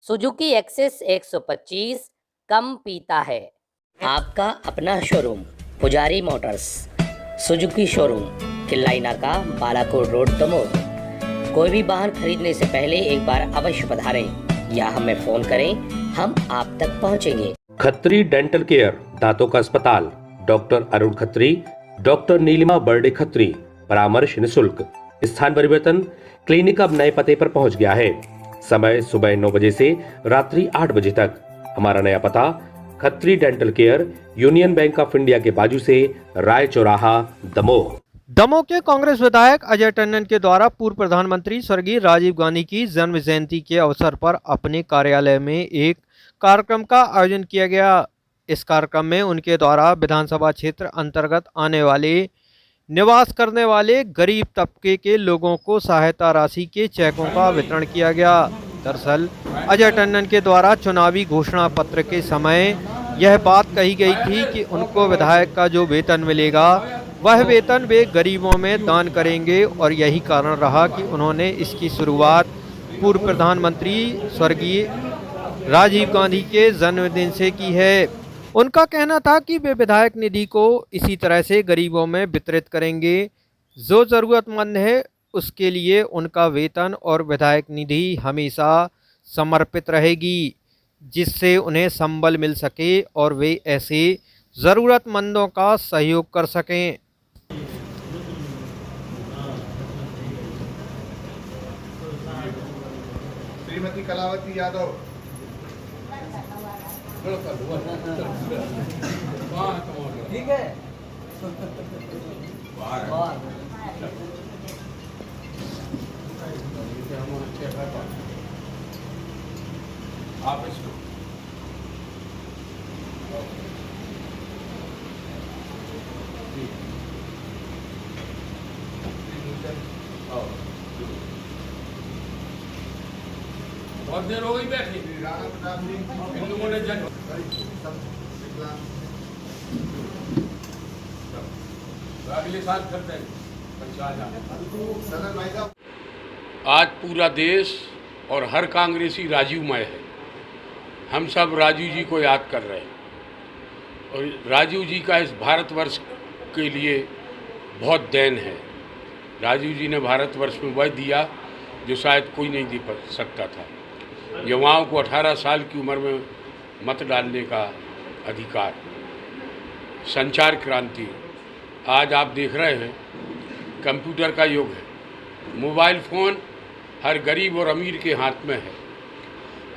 Suzuki access 125 कम पीता है। आपका अपना शोरूम पुजारी मोटर्स, सुजुकी शोरूम, किल्लाई नाका, बालाकोट रोड, दमोह। कोई भी वाहन खरीदने से पहले एक बार अवश्य पधारें या हमें फोन करें, हम आप तक पहुंचेंगे। खत्री डेंटल केयर, दांतों का अस्पताल, डॉक्टर अरुण खत्री, डॉक्टर नीलिमा बर्डे खत्री, परामर्श निःशुल्क। स्थान परिवर्तन, क्लिनिक अब नए पते पर पहुंच गया है। समय सुबह 9 बजे से रात्रि 8 बजे तक। हमारा नया पता, Khatri dental care, union bank of India के बाजू से, राय चौराहा, दमोह। दमोह के कांग्रेस विधायक अजय टंडन के द्वारा पूर्व प्रधानमंत्री स्वर्गीय राजीव गांधी की जन्म जयंती के अवसर पर अपने कार्यालय में एक कार्यक्रम का आयोजन किया गया। इस कार्यक्रम में उनके द्वारा विधानसभा क्षेत्र अंतर्गत आने वाले निवास करने वाले गरीब तबके के लोगों को सहायता राशि के चेकों का वितरण किया गया। दरअसल अजय टंडन के द्वारा चुनावी घोषणा पत्र के समय यह बात कही गई थी कि उनको विधायक का जो वेतन मिलेगा वह वेतन वे गरीबों में दान करेंगे, और यही कारण रहा कि उन्होंने इसकी शुरुआत पूर्व प्रधानमंत्री स्वर्गीय राजीव गांधी के जन्मदिन से की है। उनका कहना था कि वे विधायक निधि को इसी तरह से गरीबों में वितरित करेंगे। जो ज़रूरतमंद है उसके लिए उनका वेतन और विधायक निधि हमेशा समर्पित रहेगी, जिससे उन्हें संबल मिल सके और वे ऐसे ज़रूरतमंदों का सहयोग कर सकें। श्रीमती कलावती यादव। ठीक है। आप इसको बहुत देर हो गई बैठी। राणा प्रताप सिंह इन लोगों ने अगले साल करते हैं। आज पूरा देश और हर कांग्रेसी राजीवमय है। हम सब राजीव जी को याद कर रहे हैं और राजीव जी का इस भारतवर्ष के लिए बहुत देन है। राजीव जी ने भारतवर्ष में वह दिया जो शायद कोई नहीं दे सकता था। युवाओं को 18 साल की उम्र में मत डालने का अधिकार, संचार क्रांति। आज आप देख रहे हैं कंप्यूटर का युग है। मोबाइल फ़ोन हर गरीब और अमीर के हाथ में है।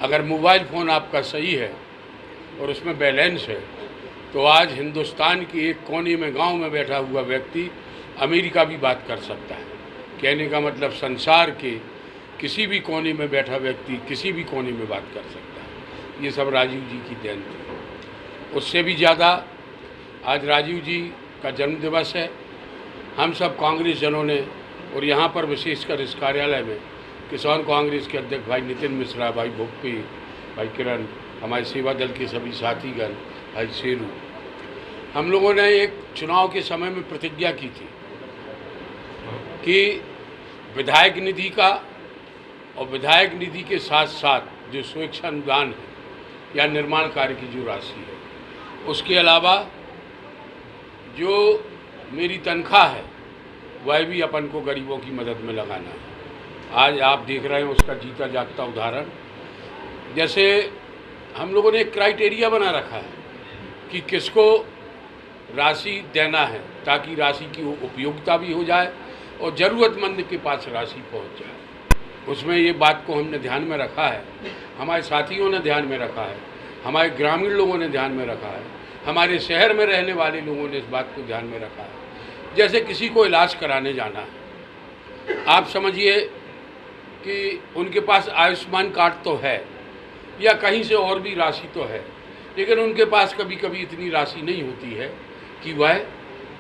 अगर मोबाइल फ़ोन आपका सही है और उसमें बैलेंस है तो आज हिंदुस्तान के एक कोने में गांव में बैठा हुआ व्यक्ति अमेरिका भी बात कर सकता है। कहने का मतलब संसार के किसी भी कोने में बैठा व्यक्ति किसी भी कोने में बात कर सकता है। ये सब राजीव जी की देन थी। उससे भी ज़्यादा आज राजीव जी का जन्मदिवस है। हम सब कांग्रेस जनों ने और यहाँ पर विशेषकर इस कार्यालय में किसान कांग्रेस के अध्यक्ष भाई नितिन मिश्रा, भाई भोपी, भाई किरण, हमारे सेवा दल के सभी साथीगण, भाई शेरू, हम लोगों ने एक चुनाव के समय में प्रतिज्ञा की थी कि विधायक निधि का और विधायक निधि के साथ साथ जो स्वेच्छा अनुदान है या निर्माण कार्य की जो राशि है, उसके अलावा जो मेरी तनख्वाह है वह भी अपन को गरीबों की मदद में लगाना है। आज आप देख रहे हैं उसका जीता जागता उदाहरण। जैसे हम लोगों ने एक क्राइटेरिया बना रखा है कि किसको राशि देना है ताकि राशि की उपयोगिता भी हो जाए और ज़रूरतमंद के पास राशि पहुंच जाए। उसमें ये बात को हमने ध्यान में रखा है, हमारे साथियों ने ध्यान में रखा है, हमारे ग्रामीण लोगों ने ध्यान में रखा है, हमारे शहर में रहने वाले लोगों ने इस बात को ध्यान में रखा है। जैसे किसी को इलाज कराने जाना है, आप समझिए कि उनके पास आयुष्मान कार्ड तो है या कहीं से और भी राशि तो है, लेकिन उनके पास कभी कभी इतनी राशि नहीं होती है कि वह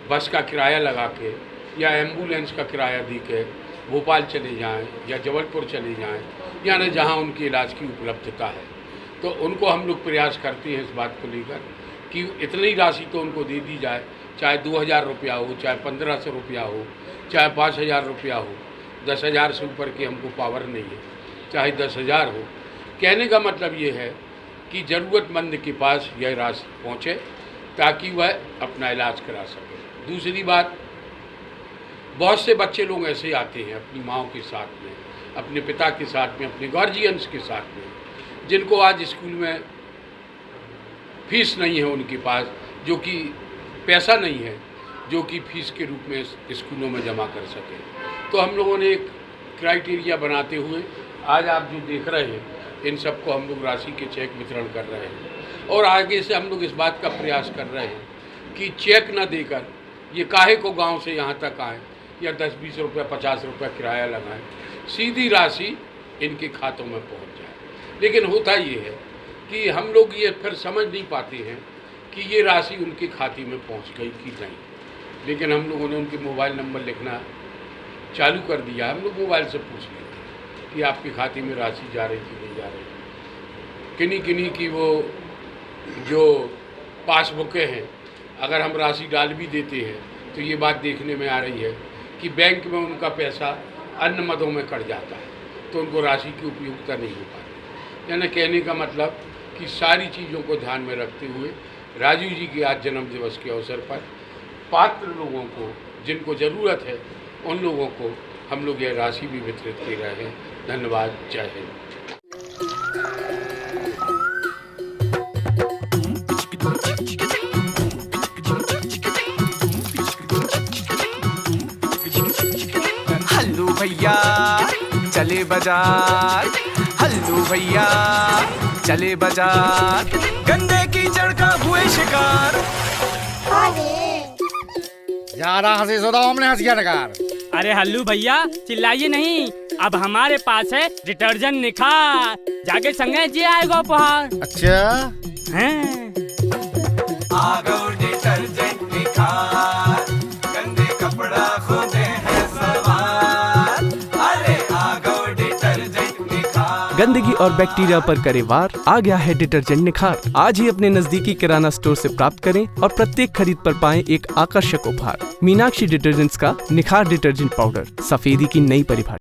बस का किराया लगा के या एम्बुलेंस का किराया दे के भोपाल चले जाएं या जबलपुर चले जाएं या न जहां उनके इलाज की उपलब्धता है। तो उनको हम लोग प्रयास करते हैं इस बात को लेकर कि इतनी राशि तो उनको दे दी जाए, चाहे 2000 रुपया हो, चाहे 1500 रुपया हो, चाहे 5000 रुपया हो। 10,000 से ऊपर की हमको पावर नहीं है, चाहे 10,000 हो, कहने का मतलब ये है कि ज़रूरतमंद के पास यह राशि पहुँचे ताकि वह अपना इलाज करा सके। दूसरी बात, बहुत से बच्चे लोग ऐसे आते हैं अपनी माँओं के साथ में, अपने पिता के साथ में, अपने गार्जियंस के साथ में, जिनको आज स्कूल में फीस नहीं है उनके पास, जो कि पैसा नहीं है जो कि फीस के रूप में स्कूलों में जमा कर सके। तो हम लोगों ने एक क्राइटेरिया बनाते हुए आज आप जो देख रहे हैं इन सबको हम लोग राशि के चेक वितरण कर रहे हैं। और आगे से हम लोग इस बात का प्रयास कर रहे हैं कि चेक न देकर ये काहे को गांव से यहाँ तक आए या 10-20 रुपये 50 रुपये किराया लगाएं, सीधी राशि इनके खातों में पहुँच जाए। लेकिन होता ये है कि हम लोग ये फिर समझ नहीं पाते हैं कि ये राशि उनके खाते में पहुँच गई कि नहीं। लेकिन हम लोगों ने उनके मोबाइल नंबर लिखना चालू कर दिया। हम लोग मोबाइल से पूछ लेते हैं कि आपके खाते में राशि जा रही कि नहीं जा रही। किन्हीं की वो जो पासबुकें हैं, अगर हम राशि डाल भी देते हैं तो ये बात देखने में आ रही है कि बैंक में उनका पैसा अन्य मदों में कट जाता है, तो उनको राशि की उपयोगिता नहीं हो पाती। यानी कहने का मतलब कि सारी चीज़ों को ध्यान में रखते हुए राजीव जी के आज जन्मदिवस के अवसर पर पात्र लोगों को, जिनको ज़रूरत है, उन लोगों को हम लोग यह राशि भी वितरित कर रहे हैं। धन्यवाद। जय हिंद। हल्लू भैया चले बाजार, हल्लू भैया चले बाजार, गंदे कीचड़ का हुए शिकार। ज्यादा हंसी सुधा हमने हंस गया नकार। अरे हल्लू भैया चिल्लाइए नहीं, अब हमारे पास है डिटर्जेंट निखार, जाके संगे जी आएगा उपहार। अच्छा हैं? आ गो डिटर्जेंट निखार, गंदे कपड़ा खोदे हैं सवार। अरे आ गो डिटर्जेंट निखार, गंदगी और बैक्टीरिया पर करे वार। आ गया है डिटर्जेंट निखार। आज ही अपने नजदीकी किराना स्टोर से प्राप्त करें और प्रत्येक खरीद पर पाएं एक आकर्षक उपहार। मीनाक्षी डिटर्जेंट्स का निखार डिटर्जेंट पाउडर, सफेदी की नई परिभाषा।